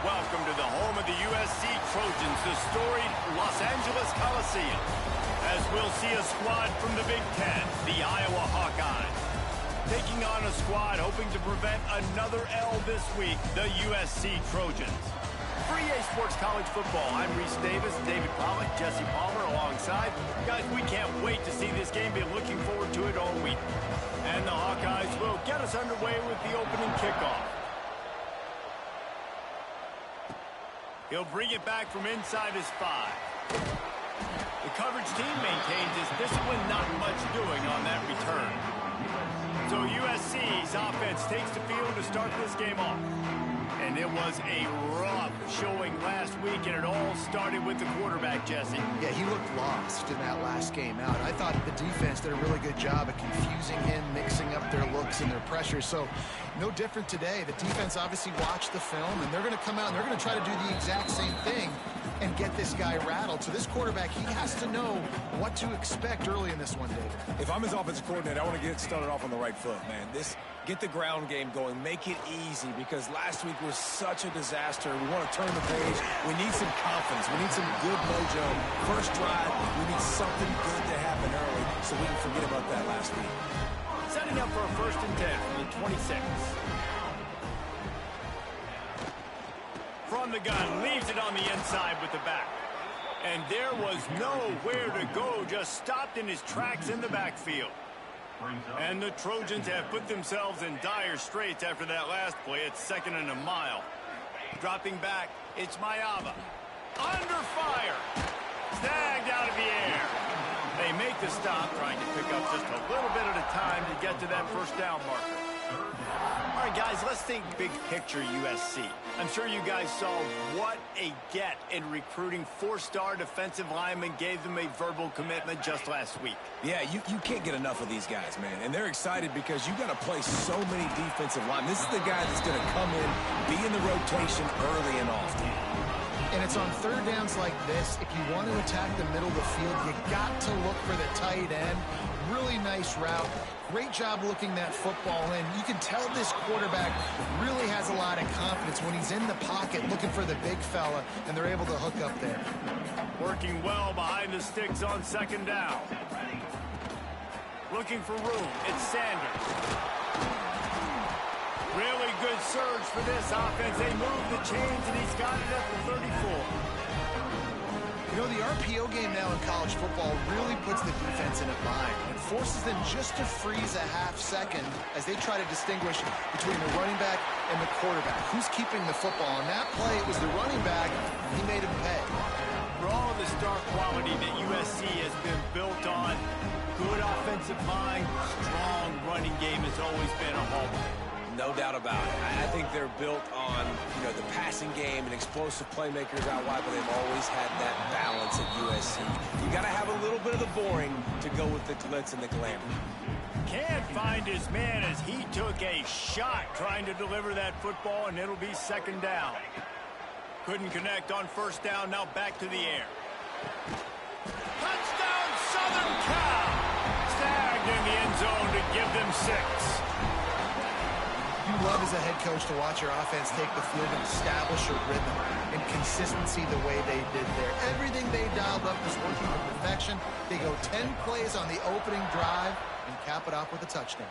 Welcome to the home of the USC Trojans, the storied Los Angeles Coliseum, as we'll see a squad from the Big Ten, the Iowa Hawkeyes, taking on a squad hoping to prevent another L this week, the USC Trojans. For EA Sports College Football, I'm Reese Davis, David Pollack, Jesse Palmer alongside. Guys, we can't wait to see this game. Been looking forward to it all week. And the Hawkeyes will get us underway with the opening kickoff. He'll bring it back from inside his 5. The coverage team maintains his discipline, not much doing on that return. So USC's offense takes the field to start this game off. And it was a rough showing last week, and it all started with the quarterback, Jesse. Yeah, he looked lost in that last game out. I thought the defense did a really good job of confusing him, mixing up their looks and their pressures. So no different today. The defense obviously watched the film, and they're going to come out and they're going to try to do the exact same thing and get this guy rattled. So this quarterback, he has to know what to expect early in this one, David. If I'm his offensive coordinator, I want to get started off on the right foot, man. Get the ground game going. Make it easy, because last week was such a disaster. We want to turn the page. We need some confidence. We need some good mojo. First drive, we need something good to happen early so we can forget about that last week. Setting up for a 1st and 10 from the 26. From the gun, leaves it on the inside with the back. And there was nowhere to go, just stopped in his tracks in the backfield. And the Trojans have put themselves in dire straits after that last play. It's 2nd and a mile. Dropping back, it's Mayava. Under fire. Snagged out of the air. They make the stop, trying to pick up just a little bit at a time to get to that 1st down marker. All right, guys, let's think big picture USC. I'm sure you guys saw what a get in recruiting 4-star defensive linemen gave them a verbal commitment just last week. Yeah, you can't get enough of these guys, man. And they're excited because you got to play so many defensive linemen. This is the guy that's going to come in, be in the rotation early and often. And it's on 3rd downs like this. If you want to attack the middle of the field, you got to look for the tight end. Really nice route. Great job looking that football in. You can tell this quarterback really has a lot of confidence when he's in the pocket looking for the big fella, and they're able to hook up there. Working well behind the sticks on 2nd down. Looking for room. It's Sanders. Really good surge for this offense. They move the chains, and he's got it at the 34. You know, the RPO game now in college football really puts the defense in a bind. It forces them just to freeze a half second as they try to distinguish between the running back and the quarterback. Who's keeping the football? On that play, it was the running back. He made him pay. For all of the star quality that USC has been built on, good offensive line, strong running game has always been a hallmark. No doubt about it. I think they're built on, the passing game and explosive playmakers out wide, but they've always had that balance at USC. You got to have a little bit of the boring to go with the glitz and the glamour. Can't find his man as he took a shot trying to deliver that football, and it'll be 2nd down. Couldn't connect on 1st down, now back to the air. Touchdown, Southern Cal! Snagged in the end zone to give them 6. You love as a head coach to watch your offense take the field and establish a rhythm and consistency the way they did there. Everything they dialed up was working to perfection. They go 10 plays on the opening drive and cap it off with a touchdown.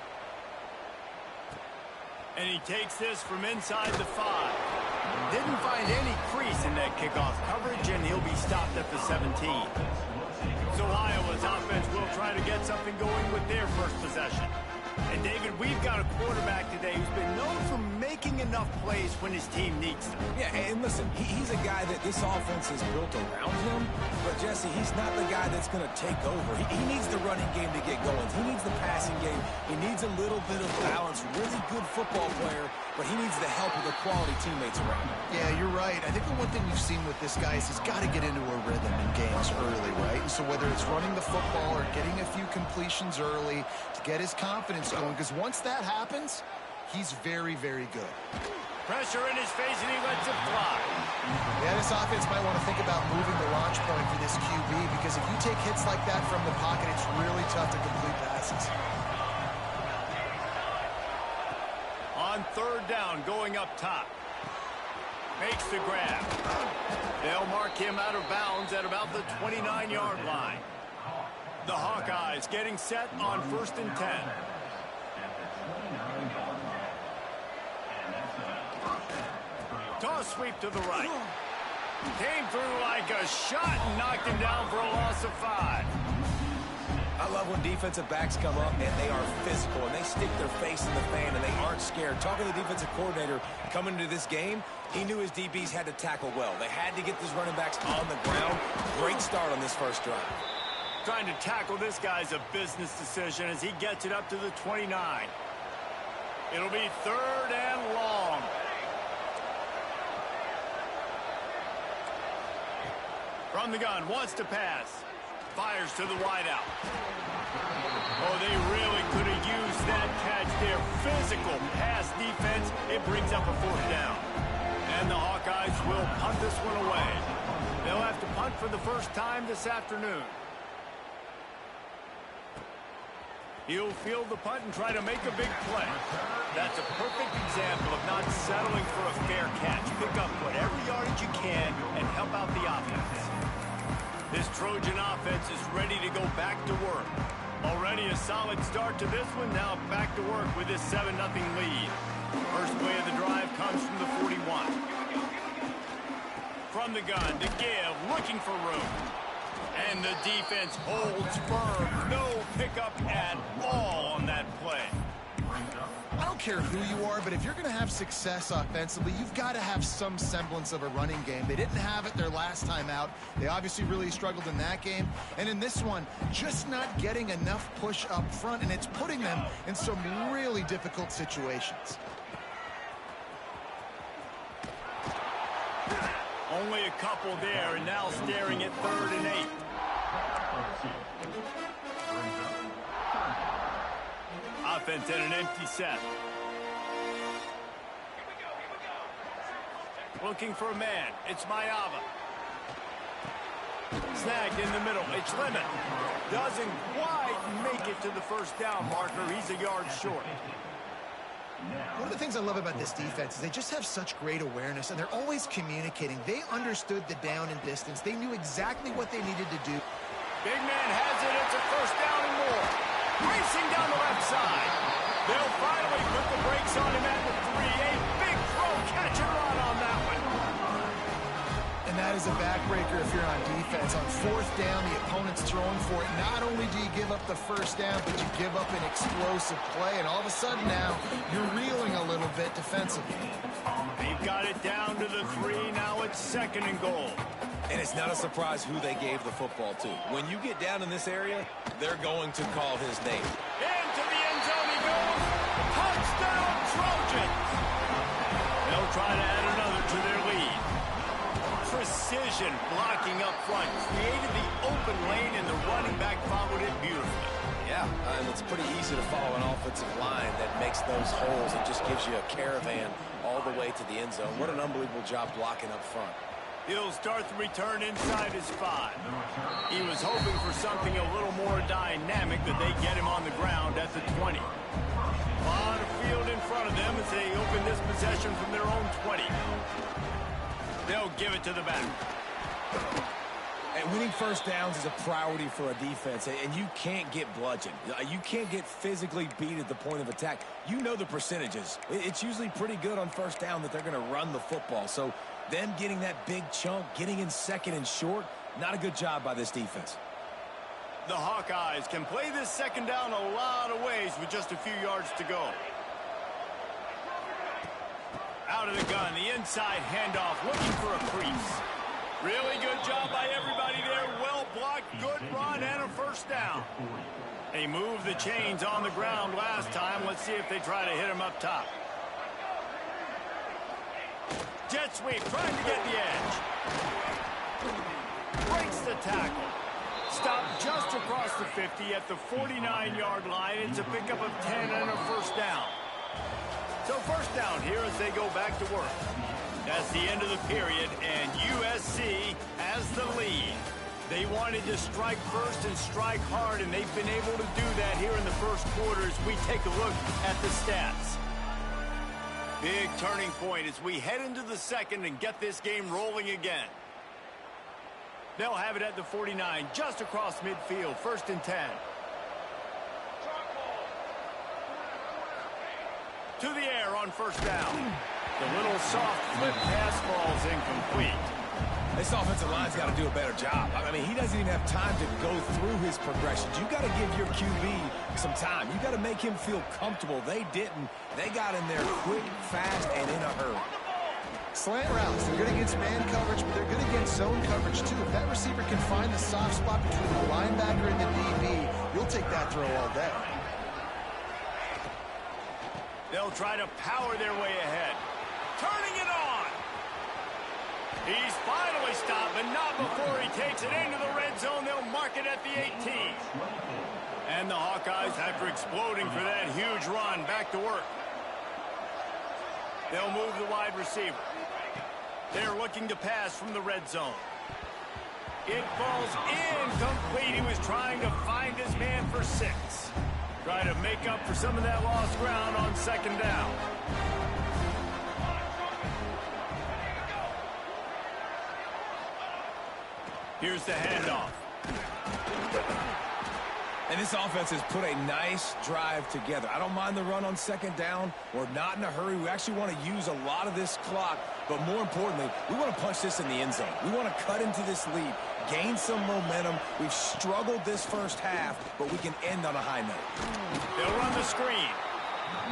And he takes this from inside the 5. Didn't find any crease in that kickoff coverage, and he'll be stopped at the 17. So Iowa's offense will try to get something going with their 1st possession. And, David, we've got a quarterback today who's been known for making enough plays when his team needs them. Yeah, and listen, he's a guy that this offense is built around him. But, Jesse, he's not the guy that's going to take over. He needs the running game to get going. He needs the passing game. He needs a little bit of balance. Really good football player, but he needs the help of the quality teammates around him. Yeah, you're right. I think the one thing we've seen with this guy is he's got to get into a rhythm in games early, right? And so whether it's running the football or getting a few completions early to get his confidence going, because once that happens, he's very, very good. Pressure in his face, and he lets it fly. Yeah, this offense might want to think about moving the launch point for this QB, because if you take hits like that from the pocket, it's really tough to complete passes. On 3rd down, going up top. Makes the grab. They'll mark him out of bounds at about the 29-yard line. The Hawkeyes getting set on 1st and 10. Toss sweep to the right. Came through like a shot and knocked him down for a loss of 5. I love when defensive backs come up and they are physical and they stick their face in the fan and they aren't scared. Talking to the defensive coordinator coming into this game, he knew his DBs had to tackle well. They had to get these running backs on the ground. Great start on this first drive. Trying to tackle this guy's a business decision as he gets it up to the 29. It'll be 3rd and long. From the gun, wants to pass. Fires to the wideout. Oh, they really could have used that catch there. Physical pass defense. It brings up a 4th down. And the Hawkeyes will punt this one away. They'll have to punt for the first time this afternoon. He'll field the punt and try to make a big play. That's a perfect example of not settling for a fair catch. Pick up whatever yardage you can and help out the offense. This Trojan offense is ready to go back to work. Already a solid start to this one. Now back to work with this 7-0 lead. First play of the drive comes from the 41. From the gun to give, looking for room. And the defense holds firm. No pickup at all on that play. I don't care who you are, but if you're going to have success offensively, you've got to have some semblance of a running game. They didn't have it their last time out. They obviously really struggled in that game. And in this one, just not getting enough push up front, and it's putting them in some really difficult situations. Only a couple there, and now staring at 3rd and 8. Offense in an empty set. Looking for a man. It's Mayava. Snagged in the middle. It's Lemon. Doesn't quite make it to the first down marker. He's a yard short. One of the things I love about this defense is they just have such great awareness, and they're always communicating. They understood the down and distance. They knew exactly what they needed to do. Big man has it. It's a first down and more. Racing down the left side. They'll finally put the brakes on him at the 3. A big throw, catch and run on that one. And that is a backbreaker if you're on defense. On 4th down, the opponent's throwing for it. Not only do you give up the first down, but you give up an explosive play. And all of a sudden now, you're reeling a little bit defensively. They've got it down to the 3. Now it's 2nd and goal. And it's not a surprise who they gave the football to. When you get down in this area, they're going to call his name. Into the end zone he goes. Touchdown Trojans. They'll try to add another to their lead. Precision blocking up front. Created the open lane, and the running back followed it beautifully. Yeah, and it's pretty easy to follow an offensive line that makes those holes and just gives you a caravan all the way to the end zone. What an unbelievable job blocking up front. He'll start the return inside his 5. He was hoping for something a little more dynamic, but they get him on the ground at the 20. A lot of field in front of them as they open this possession from their own 20. They'll give it to the back. And winning first downs is a priority for a defense, and you can't get bludgeoned. You can't get physically beat at the point of attack. You know the percentages. It's usually pretty good on first down that they're going to run the football. So them getting that big chunk, getting in 2nd and short, not a good job by this defense. The Hawkeyes can play this 2nd down a lot of ways with just a few yards to go. Out of the gun, the inside handoff, looking for a crease. Really good job by everybody there. Well blocked, good run, and a first down. They moved the chains on the ground last time. Let's see if they try to hit him up top. Jet sweep, trying to get the edge. Breaks the tackle. Stopped just across the 50 at the 49-yard line. It's a pickup of 10 and a first down. So first down here as they go back to work. That's the end of the period, and USC has the lead. They wanted to strike first and strike hard, and they've been able to do that here in the first quarter as we take a look at the stats. Big turning point as we head into the second and get this game rolling again. They'll have it at the 49, just across midfield, 1st and 10. To the air on 1st down. The little soft flip pass falls incomplete. This offensive line's got to do a better job. I mean, he doesn't even have time to go through his progressions. You got to give your QB some time. You got to make him feel comfortable. They didn't. They got in there quick, fast, and in a hurry. Slant routes, they're good against man coverage, but they're good against zone coverage too. If that receiver can find the soft spot between the linebacker and the DB, you'll take that throw all day. They'll try to power their way ahead. Turning it on. He's finally stopped, but not before he takes it into the red zone. They'll mark it at the 18. And the Hawkeyes, after exploding for that huge run, back to work. They'll move the wide receiver. They're looking to pass from the red zone. It falls incomplete. He was trying to find his man for 6. Try to make up for some of that lost ground on 2nd down. Here's the handoff. And this offense has put a nice drive together. I don't mind the run on 2nd down. We're not in a hurry. We actually want to use a lot of this clock. But more importantly, we want to punch this in the end zone. We want to cut into this lead, gain some momentum. We've struggled this first half, but we can end on a high note. They'll run the screen.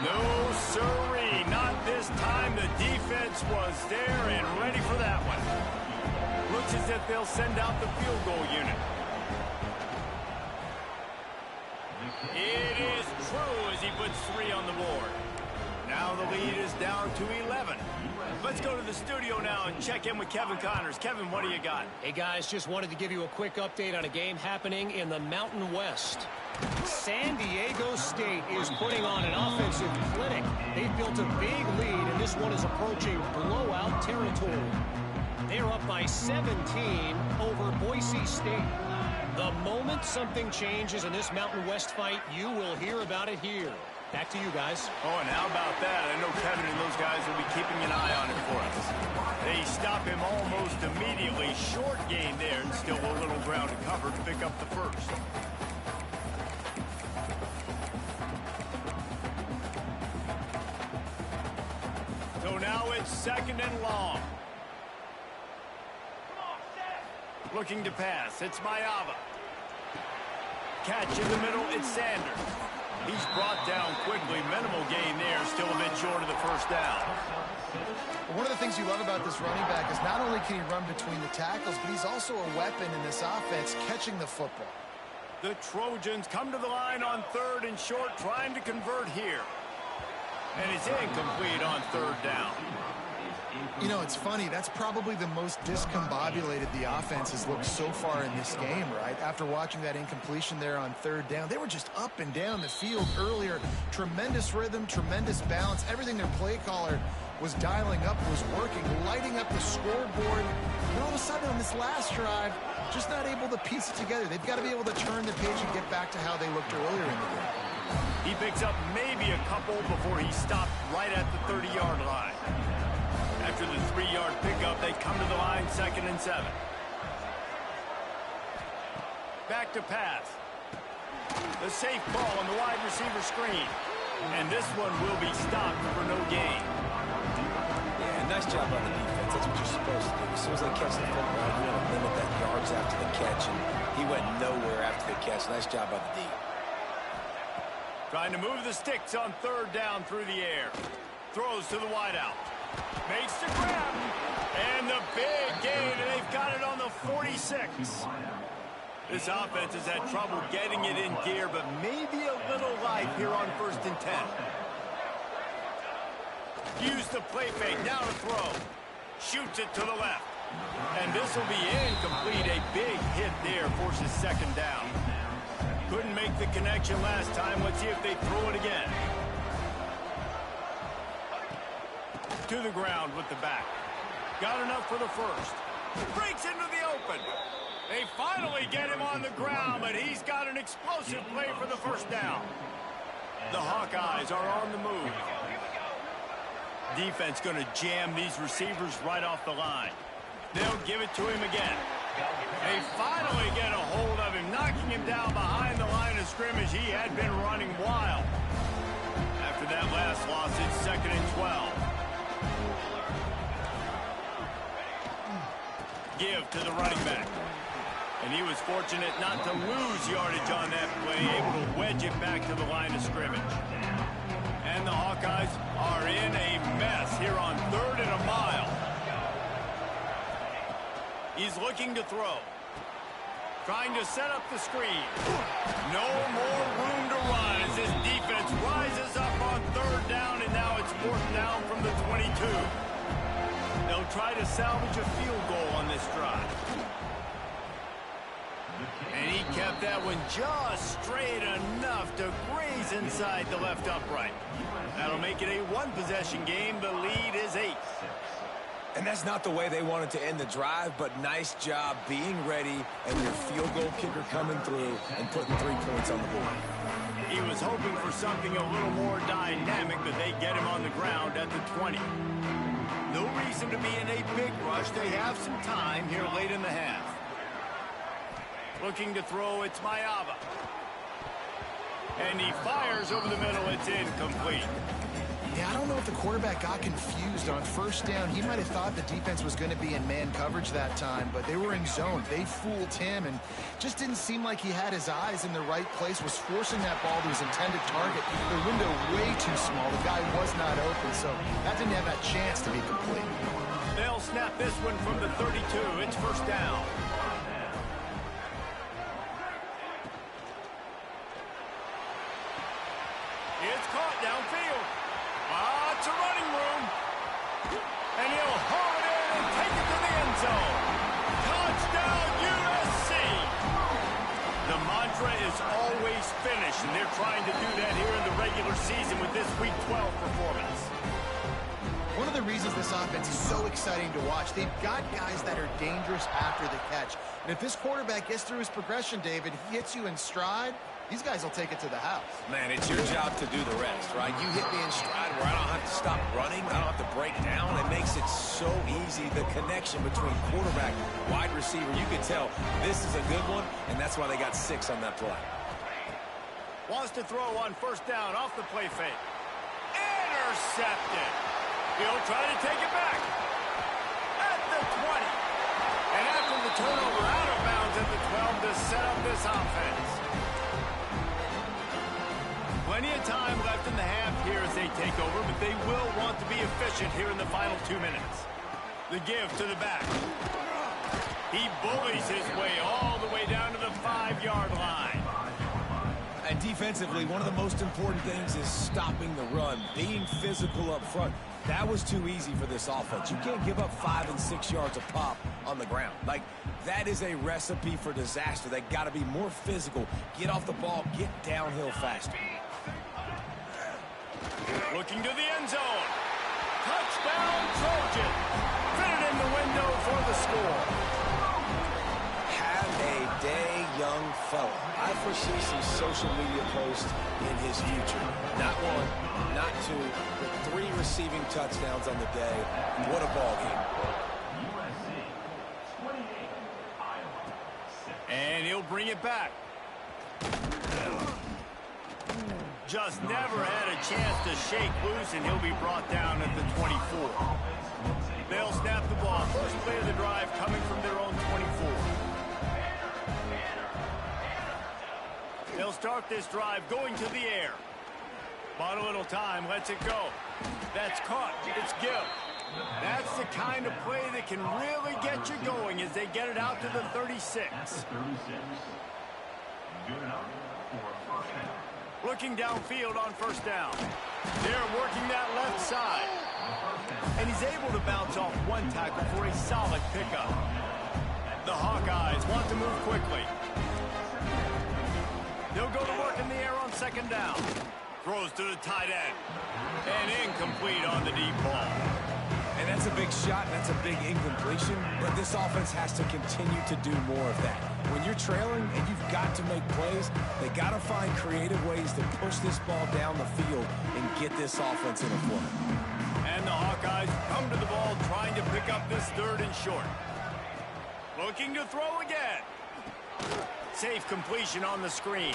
No, sirree. Not this time. The defense was there and ready for that one. Looks as if they'll send out the field goal unit. It is true as he puts 3 on the board. Now the lead is down to 11. Let's go to the studio now and check in with Kevin Connors. Kevin, what do you got? Hey, guys, just wanted to give you a quick update on a game happening in the Mountain West. San Diego State is putting on an offensive clinic. They've built a big lead, and this one is approaching blowout territory. They're up by 17 over Boise State. The moment something changes in this Mountain West fight, you will hear about it here. Back to you guys. Oh, and how about that? I know Kevin and those guys will be keeping an eye on it for us. They stop him almost immediately. Short gain there, and still a little ground to cover to pick up the first. So now it's 2nd and long. Looking to pass. It's Mayava. Catch in the middle. It's Sanders. He's brought down quickly. Minimal gain there. Still a bit short of the 1st down. One of the things you love about this running back is not only can he run between the tackles, but he's also a weapon in this offense, catching the football. The Trojans come to the line on 3rd and short, trying to convert here. And it's incomplete on 3rd down. You know, it's funny. That's probably the most discombobulated the offense has looked so far in this game, right? After watching that incompletion there on 3rd down, they were just up and down the field earlier. Tremendous rhythm, tremendous balance. Everything their play caller was dialing up was working, lighting up the scoreboard. And all of a sudden on this last drive, just not able to piece it together. They've got to be able to turn the page and get back to how they looked earlier in the game. He picks up maybe a couple before he stopped right at the 30-yard line. After the 3-yard pickup, they come to the line 2nd and 7. Back to pass. The safe ball on the wide receiver screen. And this one will be stopped for no gain. Yeah, nice job on the defense. That's what you're supposed to do. As soon as they catch the football, you want to limit that yards after the catch. And he went nowhere after the catch. Nice job by the D. Trying to move the sticks on 3rd down through the air. Throws to the wideout. Makes the grab. And the big gain, and they've got it on the 46. This offense has had trouble getting it in gear, but maybe a little life here on 1st and 10. Use the play fake, now to throw. Shoots it to the left. And this will be incomplete. A big hit there forces 2nd down. Couldn't make the connection last time. Let's see if they throw it again. To the ground with the back. Got enough for the first. Breaks into the open. They finally get him on the ground, but he's got an explosive play for the 1st down. The Hawkeyes are on the move. Defense going to jam these receivers right off the line. They'll give it to him again. They finally get a hold of him, knocking him down behind the line of scrimmage. He had been running wild. After that last loss, it's 2nd and 12. Give to the running back. And he was fortunate not to lose yardage on that play, able to wedge it back to the line of scrimmage. And the Hawkeyes are in a mess here on 3rd and a mile. He's looking to throw. Trying to set up the screen. No more room to run as this defense rises up on 3rd down, and now it's 4th down from the 22. They'll try to salvage a field goal on this drive. And he kept that one just straight enough to graze inside the left upright. That'll make it a one-possession game. The lead is 8. And that's not the way they wanted to end the drive, but nice job being ready and your field goal kicker coming through and putting 3 points on the board. He was hoping for something a little more dynamic, but they get him on the ground at the 20. No reason to be in a big rush. They have some time here late in the half. Looking to throw, it's Mayava. And he fires over the middle. It's incomplete. Yeah, I don't know if the quarterback got confused on 1st down. He might have thought the defense was going to be in man coverage that time, but they were in zone. They fooled him and just didn't seem like he had his eyes in the right place, was forcing that ball to his intended target. The window way too small. The guy was not open, so that didn't have that chance to be complete. They'll snap this one from the 32. It's 1st down. It's caught downfield. Lots of running room. And he'll haul it in and take it to the end zone. Touchdown, USC. The mantra is always finish, and they're trying to do that here in the regular season with this Week 12 performance. One of the reasons this offense is so exciting to watch, they've got guys that are dangerous after the catch. And if this quarterback gets through his progression, David, he hits you in stride, these guys will take it to the house. Man, it's your job to do the rest, right? You hit me in stride where I don't have to stop running. I don't have to break down. It makes it so easy, the connection between quarterback, wide receiver. You can tell this is a good one, and that's why they got 6 on that play. Wants to throw on 1st down off the play fake. Intercepted. He'll try to take it back. At the 20. And after the turnover, out of bounds at the 12 to set up this offense. Plenty of time left in the half here as they take over, but they will want to be efficient here in the final 2 minutes. The give to the back. He bullies his way all the way down to the 5-yard line. And defensively, one of the most important things is stopping the run, being physical up front. That was too easy for this offense. You can't give up 5 and 6 yards a pop on the ground. Like, that is a recipe for disaster. They got to be more physical, get off the ball, get downhill faster. Looking to the end zone. Touchdown, Trojan. Fitted in the window for the score. Have a day, young fella. I foresee some social media posts in his future. Not 1, not 2, but 3 receiving touchdowns on the day. What a ball game. And he'll bring it back. Just never had a chance to shake loose, and he'll be brought down at the 24. They'll snap the ball. First play of the drive coming from their own 24. They'll start this drive going to the air. Bought a little time, lets it go. That's caught. It's Gill. That's the kind of play that can really get you going as they get it out to the 36. Looking downfield on 1st down. They're working that left side. And he's able to bounce off 1 tackle for a solid pickup. The Hawkeyes want to move quickly. They'll go to work in the air on 2nd down. Throws to the tight end. And incomplete on the deep ball. And that's a big shot, and that's a big incompletion, but this offense has to continue to do more of that. When you're trailing and you've got to make plays, they got to find creative ways to push this ball down the field and get this offense in a flow. And the come to the ball trying to pick up this 3rd and short. Looking to throw again. Safe completion on the screen.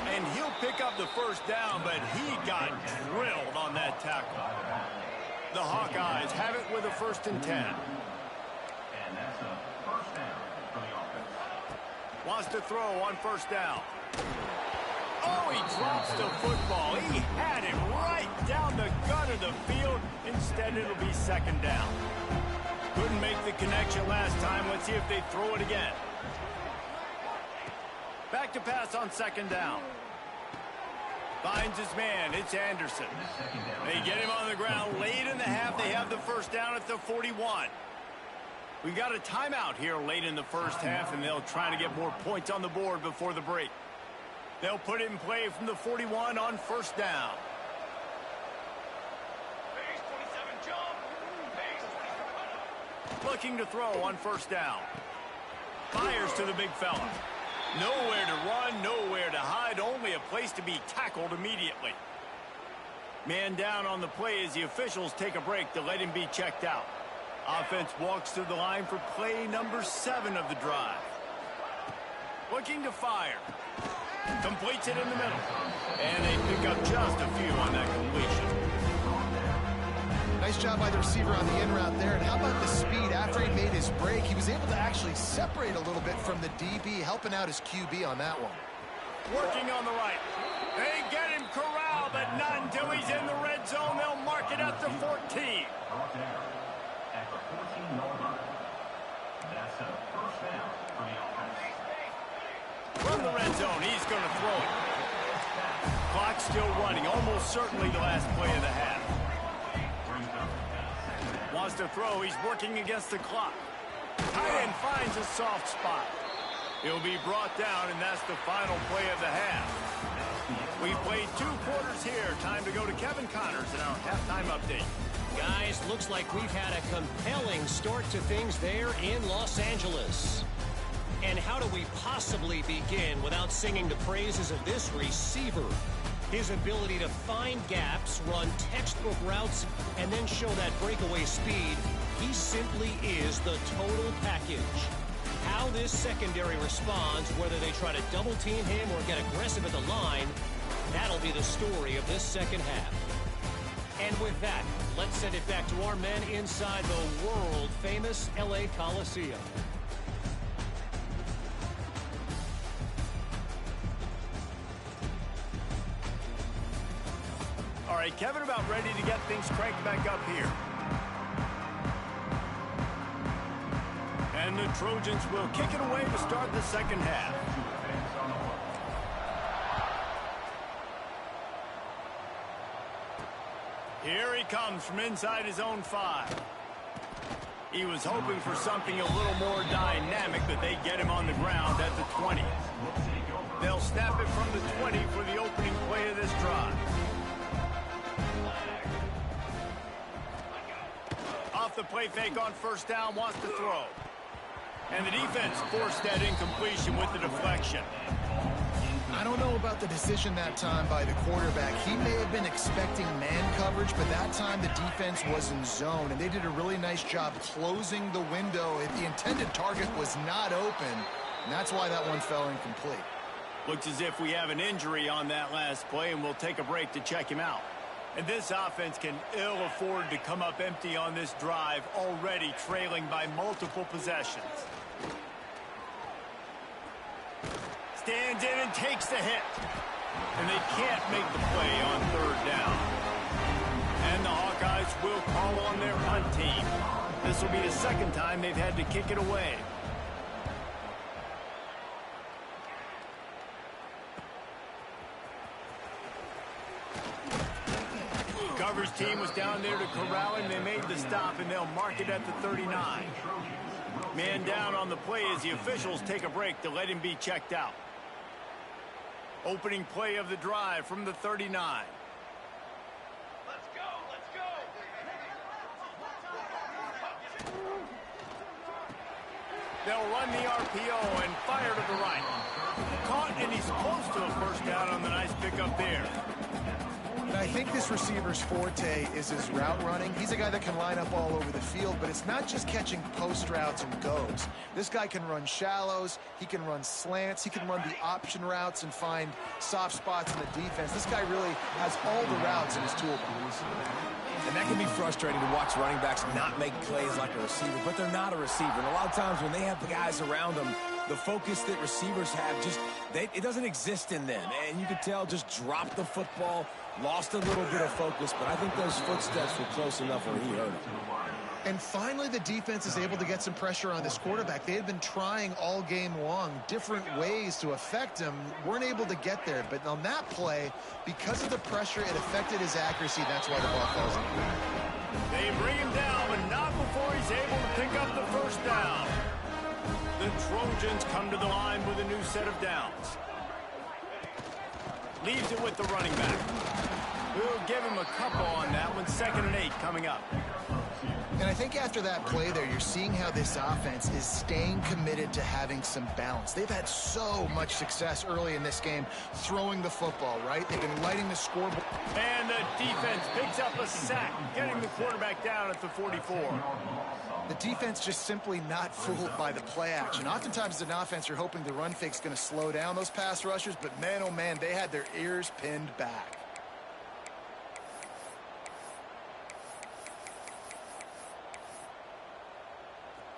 And he'll pick up the 1st down, but he got drilled on that tackle. The Hawkeyes have it with a 1st and 10. And that's a 1st down for the offense. Wants to throw on 1st down. Oh, he drops the football. He had it right down the gut of the field. Instead, it'll be 2nd down. Couldn't make the connection last time. Let's see if they throw it again. Back to pass on 2nd down. Finds his man. It's Anderson. They get him on the ground late in the half. They have the 1st down at the 41. We got a timeout here late in the 1st half, and they'll try to get more points on the board before the break. They'll put it in play from the 41 on 1st down. Looking to throw on 1st down. Fires to the big fella. Nowhere to run, nowhere to hide, only a place to be tackled immediately. Man down on the play as the officials take a break to let him be checked out. Offense walks to the line for play number 7 of the drive. Looking to fire. Completes it in the middle. And they pick up just a few on that completion. Nice job by the receiver on the in route there. And how about the speed? After he made his break, he was able to actually separate a little bit from the DB, helping out his QB on that one. Working on the right. They get him corralled, but not until he's in the red zone. They'll mark it at the 14. At the 14-yard line. That's a 1st down for the offense. From the red zone, he's going to throw it. Clock still running, almost certainly the last play of the half. Wants to throw, he's working against the clock. Tight end finds a soft spot. He'll be brought down, and that's the final play of the half. We've played 2 quarters here. Time to go to Kevin Connors in our halftime update. Guys, looks like we've had a compelling start to things there in Los Angeles. And how do we possibly begin without singing the praises of this receiver? His ability to find gaps, run textbook routes, and then show that breakaway speed, he simply is the total package. How this secondary responds, whether they try to double-team him or get aggressive at the line, that'll be the story of this 2nd half. And with that, let's send it back to our men inside the world-famous LA Coliseum. All right, Kevin, about ready to get things cranked back up here. And the Trojans will kick it away to start the 2nd half. Here he comes from inside his own 5. He was hoping for something a little more dynamic, but they get him on the ground at the 20. They'll snap it from the 20 for the opening play of this drive. Off the play fake on 1st down, wants to throw. And the defense forced that incompletion with the deflection. I don't know about the decision that time by the quarterback. He may have been expecting man coverage, but that time the defense was in zone, and they did a really nice job closing the window. The intended target was not open, and that's why that one fell incomplete. Looks as if we have an injury on that last play, and we'll take a break to check him out. And this offense can ill afford to come up empty on this drive, already trailing by multiple possessions. Stands in and takes the hit. And they can't make the play on 3rd down. And the Hawkeyes will call on their punt team. This will be the 2nd time they've had to kick it away. Coverage team was down there to corral him. They made the stop, and they'll mark it at the 39. Man down on the play as the officials take a break to let him be checked out. Opening play of the drive from the 39. Let's go, let's go. They'll run the RPO and fire to the right. Caught, and he's close to a 1st down on the nice pickup there. And I think this receiver's forte is his route running. He's a guy that can line up all over the field, but it's not just catching post routes and goes. This guy can run shallows, he can run slants, he can run the option routes and find soft spots in the defense. This guy really has all the routes in his toolbox. And that can be frustrating to watch running backs not make plays like a receiver, but they're not a receiver. And a lot of times when they have the guys around them, the focus that receivers have it doesn't exist in them. And you could tell just dropped the football, lost a little bit of focus, but I think those footsteps were close enough where he heard them. And finally, the defense is able to get some pressure on this quarterback. They had been trying all game long different ways to affect him, weren't able to get there. But on that play, because of the pressure, it affected his accuracy. That's why the ball falls in. They bring him down, but not before he's able to pick up the first down. The Trojans come to the line with a new set of downs. Leaves it with the running back. We'll give him a couple on that one. 2nd and 8 coming up. And I think after that play there, you're seeing how this offense is staying committed to having some balance. They've had so much success early in this game throwing the football, right? They've been lighting the scoreboard. And the defense picks up a sack, getting the quarterback down at the 44. The defense just simply not fooled by the play action. Oftentimes as an offense, you're hoping the run fake's going to slow down those pass rushers, but man, oh man, they had their ears pinned back.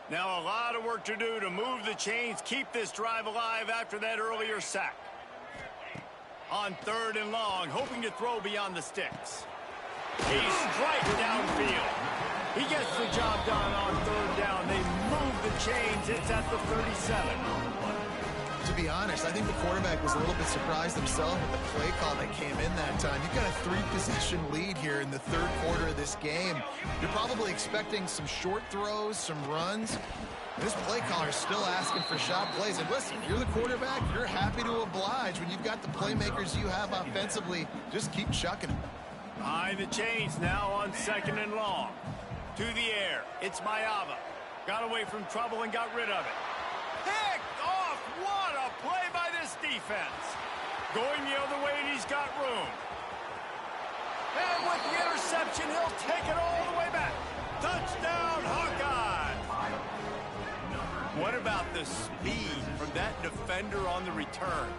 Now a lot of work to do to move the chains, keep this drive alive after that earlier sack. On 3rd and long, hoping to throw beyond the sticks. He strikes downfield. He gets the job done on 3rd down. They move the chains. It's at the 37. To be honest, I think the quarterback was a little bit surprised himself with the play call that came in that time. You've got a 3-possession lead here in the 3rd quarter of this game. You're probably expecting some short throws, some runs. This play caller is still asking for shot plays. And listen, you're the quarterback. You're happy to oblige. When you've got the playmakers you have offensively, just keep chucking them. Behind the chains now on 2nd and long. To the air. It's Mayava. Got away from trouble and got rid of it. Picked off. What a play by this defense. Going the other way, and he's got room. And with the interception, he'll take it all the way back. Touchdown, Hawkeye. What about the speed from that defender on the return?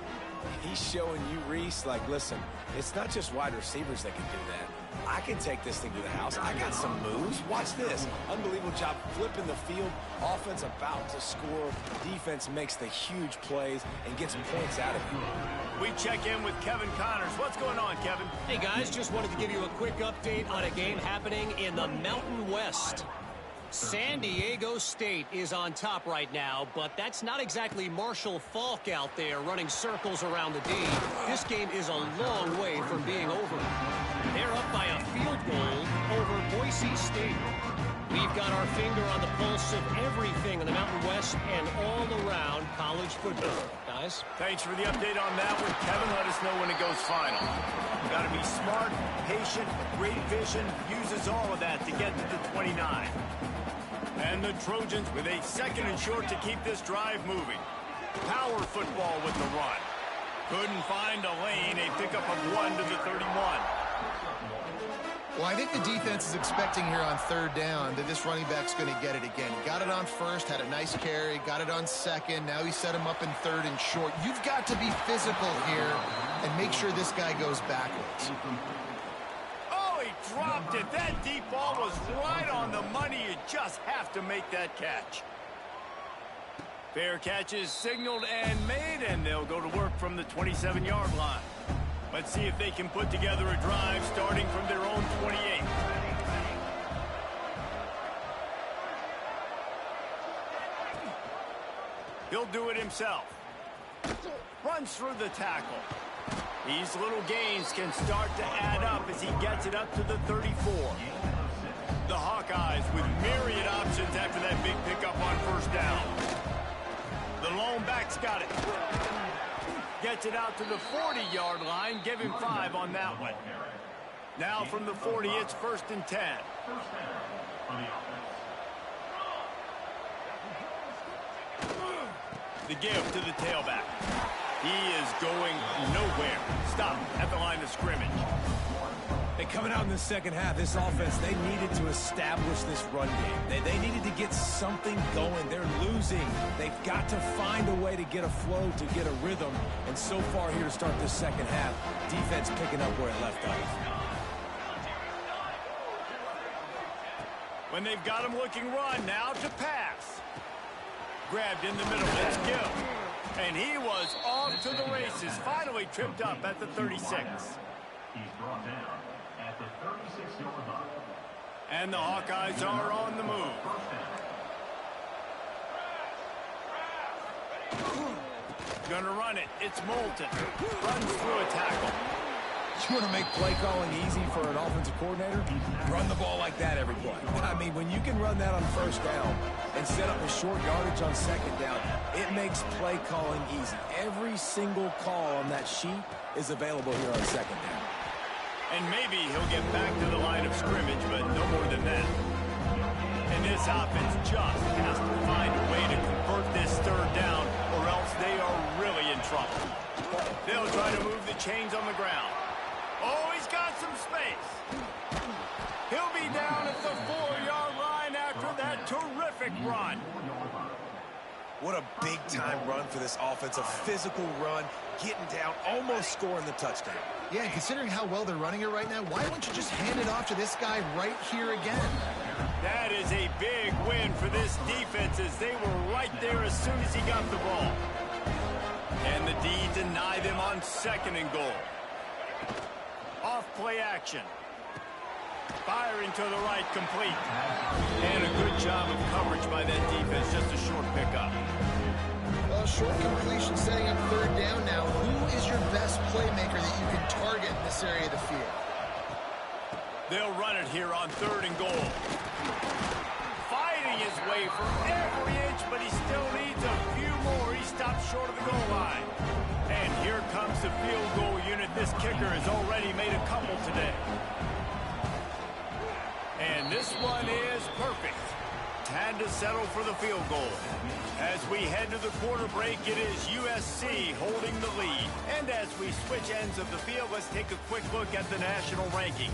He's showing you, Reese, like, listen, it's not just wide receivers that can do that. I can take this thing to the house. I got some moves. Watch this. Unbelievable job flipping the field. Offense about to score. Defense makes the huge plays and gets points out of it. We check in with Kevin Connors. What's going on, Kevin? Hey, guys, just wanted to give you a quick update on a game happening in the Mountain West. San Diego State is on top right now, but that's not exactly Marshall Faulk out there running circles around the D. This game is a long way from being over. They're up by a field goal over Boise State. We've got our finger on the pulse of everything in the Mountain West and all around college football. Guys? Thanks for the update on that one, Kevin. Let us know when it goes final. Got to be smart, patient, great vision, uses all of that to get to the 29. And the Trojans with a 2nd and short to keep this drive moving. Power football with the run. Couldn't find a lane, a pickup of 1 to the 31. Well, I think the defense is expecting here on 3rd down that this running back's going to get it again. He got it on 1st, had a nice carry, got it on 2nd. Now he set him up in 3rd and short. You've got to be physical here and make sure this guy goes backwards. Oh, he dropped it. That deep ball was right on the money. You just have to make that catch. Fair catch is signaled and made, and they'll go to work from the 27-yard line. Let's see if they can put together a drive starting from their own 28. He'll do it himself. Runs through the tackle. These little gains can start to add up as he gets it up to the 34. The Hawkeyes with myriad options after that big pickup on 1st down. The lone back's got it. Gets it out to the 40-yard line. Give him 5 on that one. Now from the 40, it's 1st and 10. The give to the tailback. He is going nowhere. Stop at the line of scrimmage. Hey, coming out in the second half, this offense, they needed to establish this run game. They needed to get something going. They're losing. They've got to find a way to get a flow, to get a rhythm. And so far here to start this second half, defense picking up where it left off. When they've got him looking run, now to pass. Grabbed in the middle, it's Gill. And he was off to the races, finally tripped up at the 36. He's brought down at the 36-yard line. And the Hawkeyes are on the move. Gonna run it. It's Moulton. Runs through a tackle. You want to make play calling easy for an offensive coordinator? Run the ball like that every play. I mean, when you can run that on first down and set up a short yardage on second down, it makes play calling easy. Every single call on that sheet is available here on second down. And maybe he'll get back to the line of scrimmage, but no more than that. And this offense just has to find a way to convert this third down, or else they are really in trouble. They'll try to move the chains on the ground. Oh, he's got some space. He'll be down at the 4-yard line after that terrific run. What a big-time run for this offense. A physical run, getting down, almost scoring the touchdown. Yeah, and considering how well they're running it right now, why wouldn't you just hand it off to this guy right here again? That is a big win for this defense as they were right there as soon as he got the ball. And the D deny them on 2nd and goal. Off play action. Firing to the right, complete. And a good job of coverage by that defense, just a short pickup. Well, short completion setting up 3rd down now. Who is your best playmaker that you can target in this area of the field? They'll run it here on 3rd and goal. Fighting his way for every inch, but he still needs a few more. He stops short of the goal line. And here comes the field goal unit. This kicker has already made a couple today. And this one is perfect. Time to settle for the field goal. As we head to the quarter break, it is USC holding the lead. And as we switch ends of the field, let's take a quick look at the national rankings.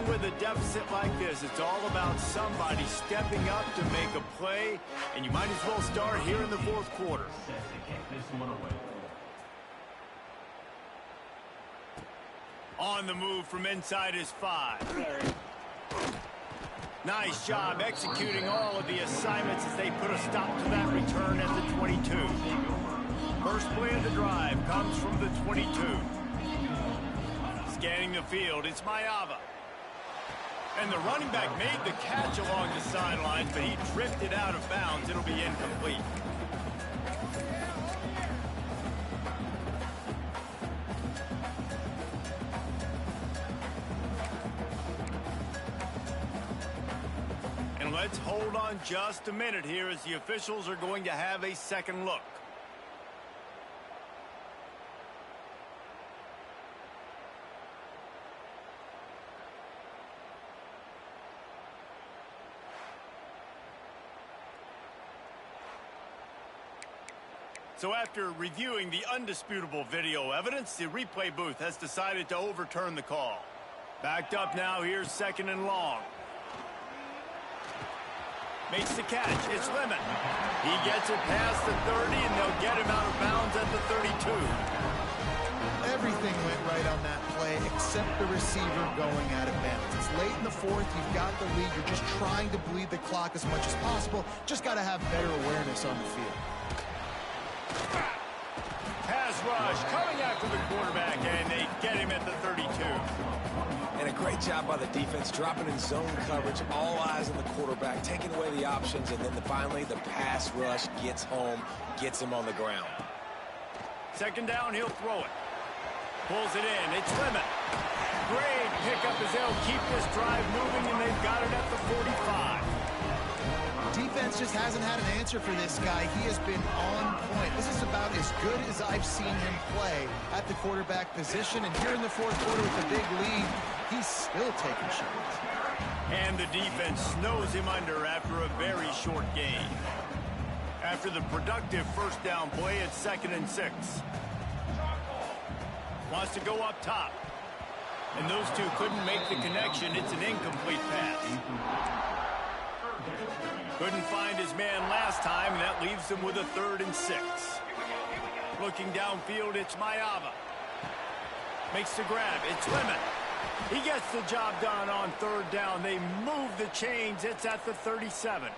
With a deficit like this, it's all about somebody stepping up to make a play, and you might as well start here in the 4th quarter. Set to kick this one away. On the move from inside is 5. Nice job executing all of the assignments as they put a stop to that return at the 22. First play of the drive comes from the 22. Scanning the field, it's Maiava. And the running back made the catch along the sidelines, but he drifted out of bounds. It'll be incomplete. And let's hold on just a minute here as the officials are going to have a second look. So after reviewing the undisputable video evidence, the replay booth has decided to overturn the call. Backed up now, here's 2nd and long. Makes the catch, it's Lemon. He gets it past the 30, and they'll get him out of bounds at the 32. Everything went right on that play except the receiver going out of bounds. It's late in the 4th, you've got the lead, you're just trying to bleed the clock as much as possible. Just got to have better awareness on the field. Pass rush coming after the quarterback, and they get him at the 32. And a great job by the defense, dropping in zone coverage, all eyes on the quarterback, taking away the options, and then finally the pass rush gets home, gets him on the ground. 2nd down, he'll throw it. Pulls it in, it's Lemon. Great pickup as they'll keep this drive moving, and they've got it at the 45. Defense just hasn't had an answer for this guy. He has been on point. This is about as good as I've seen him play at the quarterback position. And here in the 4th quarter with the big lead, he's still taking shots. And the defense snows him under after a very short gain. After the productive first down play, it's 2nd and 6. Wants to go up top. And those two couldn't make the connection. It's an incomplete pass. Couldn't find his man last time, and that leaves him with a 3rd and 6. Looking downfield, it's Mayava. Makes the grab. It's Lemon. He gets the job done on 3rd down. They move the chains. It's at the 37.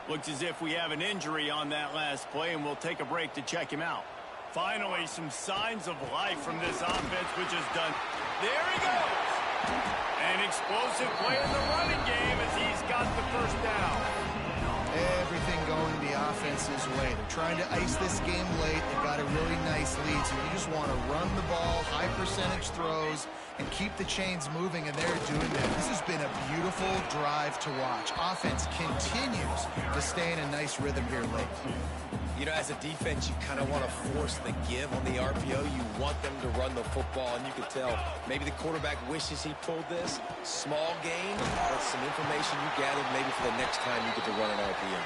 Looks as if we have an injury on that last play, and we'll take a break to check him out. Finally, some signs of life from this offense, which is done. There he goes. An explosive play in the running game as he's got the first down. Everything going the offense's way. They're trying to ice this game late. They've got a really nice lead, so you just want to run the ball, high percentage throws, and keep the chains moving, and they're doing that. This has been a beautiful drive to watch. Offense continues to stay in a nice rhythm here late. You know, as a defense, you kind of want to force the give on the RPO. You want them to run the football, and you can tell maybe the quarterback wishes he pulled this. Small gain, but some information you gathered maybe for the next time you get to run an RPO.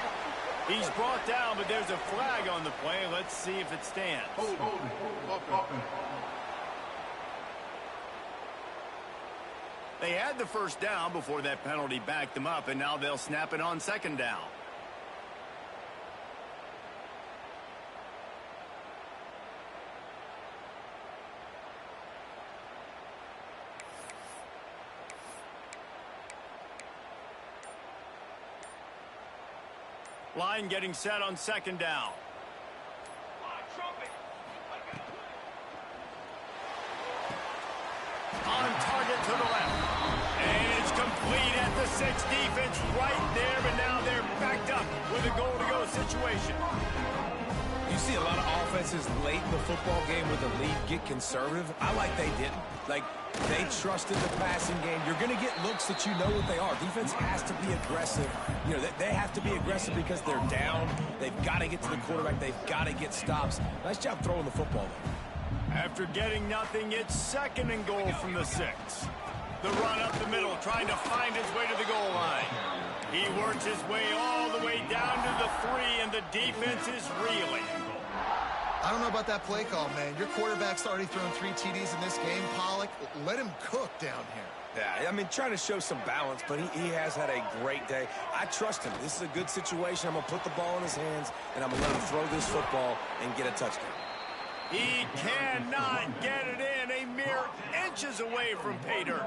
He's brought down, but there's a flag on the play. Let's see if it stands. They had the first down before that penalty backed them up, and now they'll snap it on 2nd down. Line getting set on 2nd down. On target to the left. And it's complete at the 6. Defense right there, but now they're backed up with a goal-to-go situation. You see a lot of offenses late in the football game with a lead get conservative. I like they didn't. Like, they trusted the passing game. You're going to get looks that you know what they are. Defense has to be aggressive. You know, they have to be aggressive because they're down. They've got to get to the quarterback. They've got to get stops. Nice job throwing the football. After getting nothing, it's 2nd and goal from the 6. The run up the middle, trying to find his way to the goal line. He works his way all the way down to the 3, and the defense is reeling. I don't know about that play call, man. Your quarterback's already thrown 3 TDs in this game, Pollock. Let him cook down here. Yeah, I mean, trying to show some balance, but he has had a great day. I trust him. This is a good situation. I'm going to put the ball in his hands, and I'm going to let him throw this football and get a touchdown. He cannot get it in. A mere inches away from pay dirt.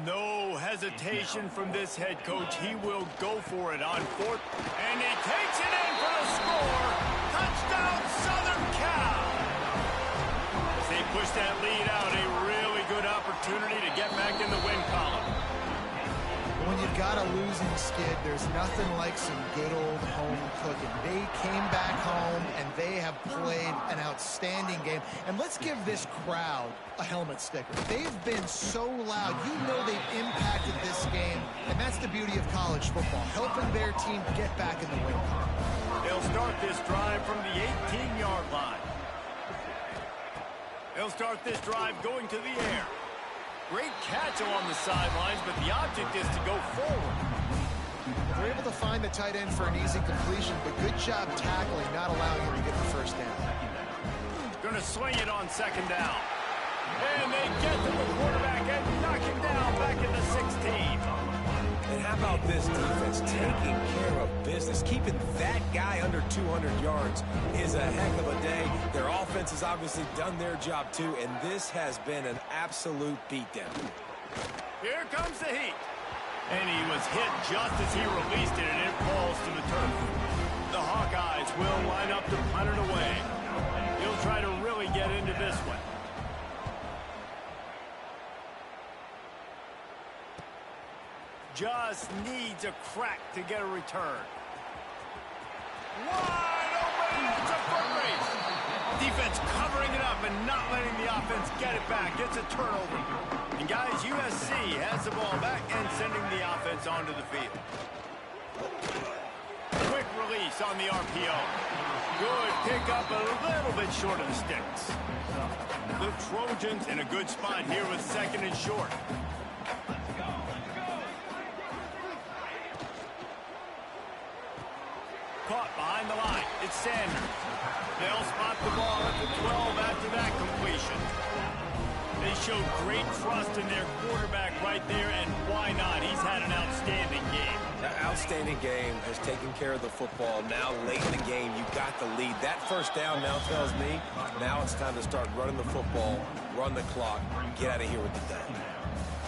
No hesitation from this head coach. He will go for it on 4th. And he takes it in for the score. Touchdown, Southern Cal. As they push that lead out, a really good opportunity to get back in the win column. When you've got a losing skid, there's nothing like some good old home cooking. They came back home, and they have played an outstanding game. And let's give this crowd a helmet sticker. They've been so loud. You know they've impacted this game, and that's the beauty of college football, helping their team get back in the win column. They'll start this drive from the 18-yard line. They'll start this drive going to the air. Great catch along the sidelines, but the object is to go forward. They're able to find the tight end for an easy completion, but good job tackling, not allowing him to get the first down. Going to swing it on 2nd down. And they get to the quarterback and knock him down back at the 16. And how about this defense taking care of business? Keeping that guy under 200 yards is a heck of a day. Their offense has obviously done their job too, and this has been an absolute beatdown. Here comes the heat. And he was hit just as he released it, and it falls to the turf. The Hawkeyes will line up to punt it away. He'll try to really get into this one. Just needs a crack to get a return. Wide open! It's a foot race. Defense covering it up and not letting the offense get it back. It's a turnover. And guys, USC has the ball back and sending the offense onto the field. Quick release on the RPO. Good pickup, a little bit short of the sticks. The Trojans in a good spot here with 2nd and short. Behind the line, it's Sanders. They'll spot the ball at the 12 after that completion. They showed great trust in their quarterback right there, and why not? He's had an outstanding game. That outstanding game has taken care of the football. Now, late in the game, you got the lead. That first down now tells me now it's time to start running the football, run the clock, get out of here with the day.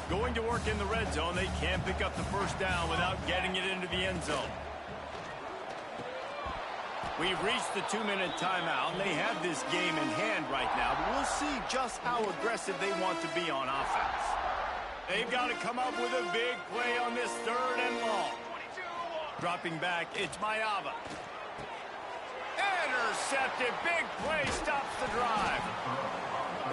Going to work in the red zone, they can't pick up the first down without getting it into the end zone. We've reached the 2-minute timeout, and they have this game in hand right now, but we'll see just how aggressive they want to be on offense. They've got to come up with a big play on this 3rd and long. Dropping back, it's Mayava. Intercepted, big play, stops the drive.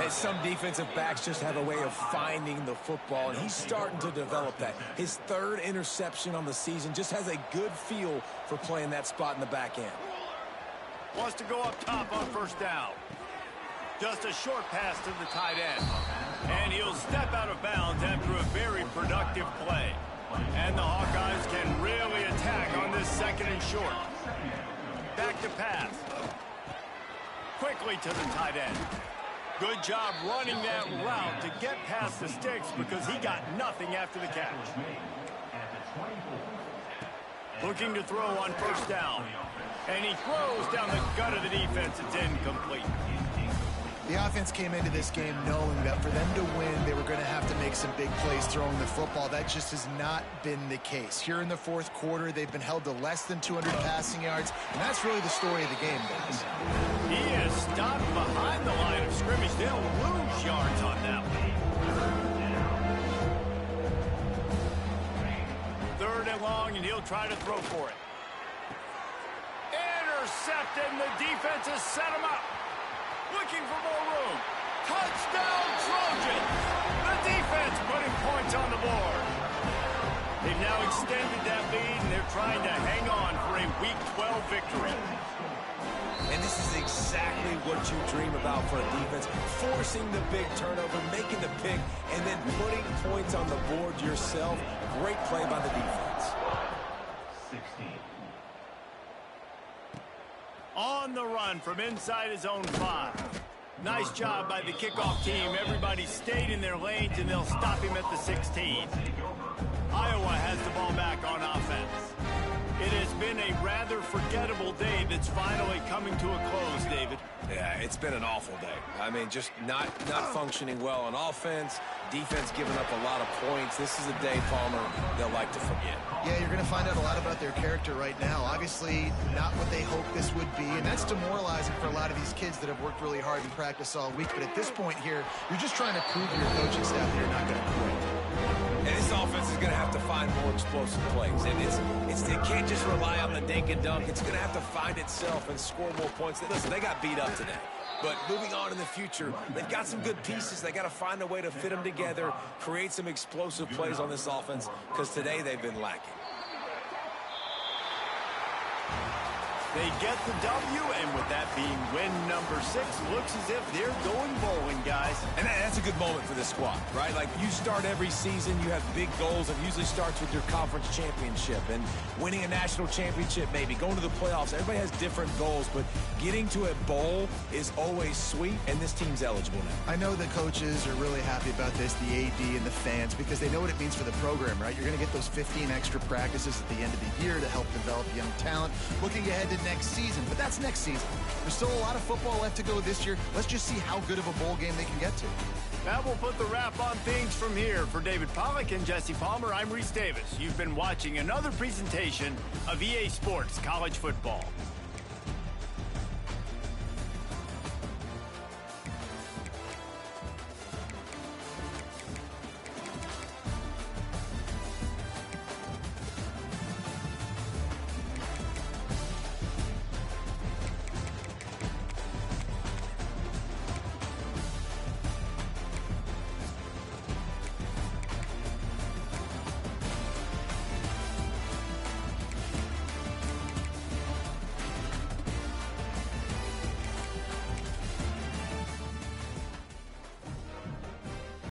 And some defensive backs just have a way of finding the football, and he's starting to develop that. His 3rd interception on the season, just has a good feel for playing that spot in the back end. Wants to go up top on first down. Just a short pass to the tight end. And he'll step out of bounds after a very productive play. And the Hawkeyes can really attack on this 2nd and short. Back to pass. Quickly to the tight end. Good job running that route to get past the sticks because he got nothing after the catch. Looking to throw on first down. And he throws down the gut of the defense. It's incomplete. The offense came into this game knowing that for them to win, they were going to have to make some big plays throwing the football. That just has not been the case. Here in the 4th quarter, they've been held to less than 200 passing yards, and that's really the story of the game, guys. He is stopped behind the line of scrimmage. They'll lose yards on that one. 3rd and long, and he'll try to throw for it. Intercepted, and the defense has set him up. Looking for more room. Touchdown, Trojans! The defense putting points on the board. They've now extended that lead, and they're trying to hang on for a Week 12 victory. And this is exactly what you dream about for a defense. Forcing the big turnover, making the pick, and then putting points on the board yourself. Great play by the defense. 16. On the run from inside his own 5. Nice job by the kickoff team. Everybody stayed in their lanes, and they'll stop him at the 16. Iowa has the ball back on offense. It has been a rather forgettable day that's finally coming to a close, David. Yeah, it's been an awful day. I mean, just not functioning well on offense. Defense giving up a lot of points. This is a day, Palmer, they'll like to forget. Yeah, you're going to find out a lot about their character right now. Obviously, not what they hoped this would be, and that's demoralizing for a lot of these kids that have worked really hard in practice all week. But at this point here, you're just trying to prove to your coaching staff that you're not going to quit. And this offense is going to have to find more explosive plays. And it can't just rely on the dink and dunk. It's going to have to find itself and score more points. Listen, they got beat up today. But moving on in the future, they've got some good pieces. They got to find a way to fit them together, create some explosive plays on this offense, because today they've been lacking. They get the W, and with that being win number 6, looks as if they're going bowling, guys. And that's a good moment for this squad, right? Like, you start every season, you have big goals. It usually starts with your conference championship and winning a national championship, maybe going to the playoffs. Everybody has different goals, but getting to a bowl is always sweet, and this team's eligible now. I know the coaches are really happy about this, the AD and the fans, because they know what it means for the program, right? You're going to get those 15 extra practices at the end of the year to help develop young talent. Looking ahead to next season, but that's next season. There's still a lot of football left to go this year. Let's just see how good of a bowl game they can get to. That will put the wrap on things from here. For David Pollack and Jesse Palmer, I'm Reese Davis. You've been watching another presentation of EA Sports College Football.